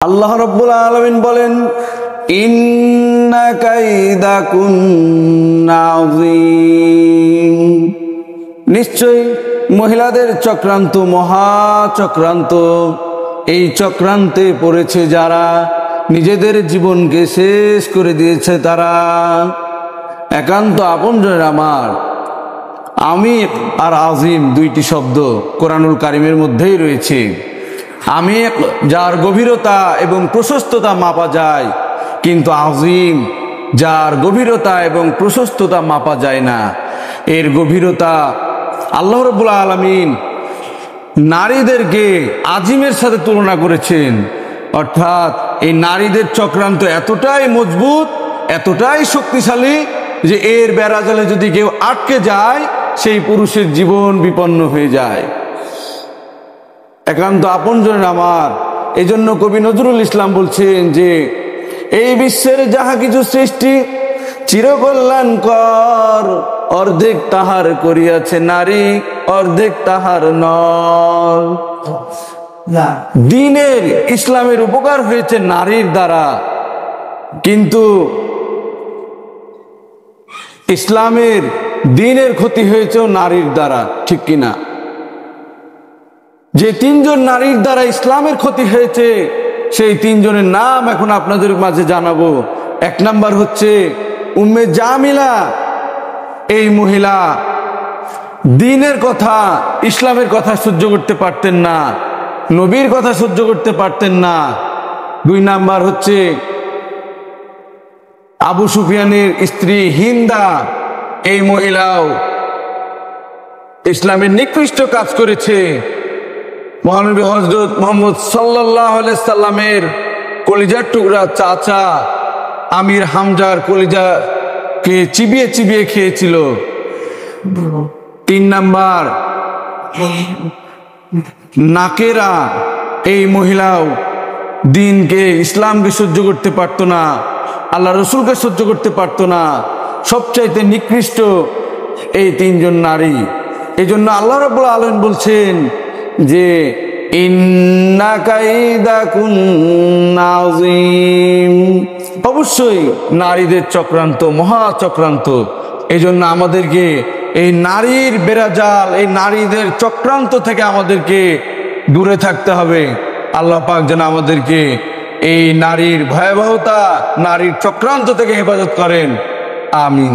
আল্লাহ রাব্বুল আলামিন বলেন, ইন্না কাইদাকুন্না আযীম। নিশ্চয়ই মহিলাদের চক্রান্ত মহা চক্রান্ত। এই চক্রান্তে পড়েছে যারা, নিজেদের জীবনকে শেষ করে দিয়েছে তারা। একান্ত আপনজনের আমার, আমিক আর আজিম দুইটি শব্দ কোরআনুল কারিমের মধ্যেই রয়েছে। আমিক যার গভীরতা এবং প্রশস্ততা মাপা যায়, কিন্তু আজিম যার গভীরতা এবং প্রশস্ততা মাপা যায় না। এর গভীরতা আল্লাহ রাব্বুল আলামিন নারীদেরকে আজিমের সাথে তুলনা করেছেন। অর্থাৎ এই নারীদের চক্রান্ত এতটাই মজবুত, এতটাই শক্তিশালী যে এর বেড়াজালে যদি কেউ আটকে যায়, সেই পুরুষের জীবন বিপন্ন হয়ে যায়। একান্ত আপনজনের আমার, এজন্য কবি নজরুল ইসলাম বলছেন যে এই বিশ্বের যাহা কিছু সৃষ্টি চিরকল্যাণকর, অর্ধেক তাহার করিয়াছে নারী, অর্ধেক তাহার নর। দ্বীনের ইসলামের উপকার হয়েছে নারীর দ্বারা, কিন্তু ইসলামের দ্বীনের ক্ষতি হয়েছে নারীর দ্বারা, ঠিক কিনা? যে তিনজন নারীর দ্বারা ইসলামের ক্ষতি হয়েছে, সেই তিনজনের নাম এখন আপনাদের মাঝে জানাবো। এক নাম্বার হচ্ছে উম্মে জামিলা। এই মহিলা দ্বীনের কথা, ইসলামের কথা সহ্য করতে পারতেন না, নবীর কথা সহ্য করতে পারতেন না। দুই নাম্বার হচ্ছে আবু সুফিয়ানের স্ত্রী হিন্দা। এই মহিলাও ইসলামের নিকৃষ্ট কাজ করেছে। মহানবী হযরত মুহাম্মদ সাল্লাল্লাহু আলাইহি সাল্লামের কলিজার টুকরা চাচা আমির হামজার কলিজাকে চিবিয়ে চিবিয়ে খেয়েছিল। তিন নাম্বার নাকেরা। এই মহিলাও দ্বীনকে, ইসলামকে সহ্য করতে পারতো না, আল্লাহ রসুলকে সহ্য করতে পারতো না। সবচাইতে নিকৃষ্ট এই তিনজন নারী। এই জন্য আল্লাহ রাব্বুল আলামিন বলছেন যে ইন্না কাইদাকুন্না আযীম। অবশ্যই নারীদের চক্রান্ত মহা চক্রান্ত। এই জন্য আমাদেরকে এই নারীর বেড়াজাল, এই নারীদের চক্রান্ত থেকে আমাদেরকে দূরে থাকতে হবে। আল্লাহ পাক যেন আমাদেরকে এই নারীর ভয়াবহতা, নারীর চক্রান্ত থেকে হেফাজত করেন। আমিন।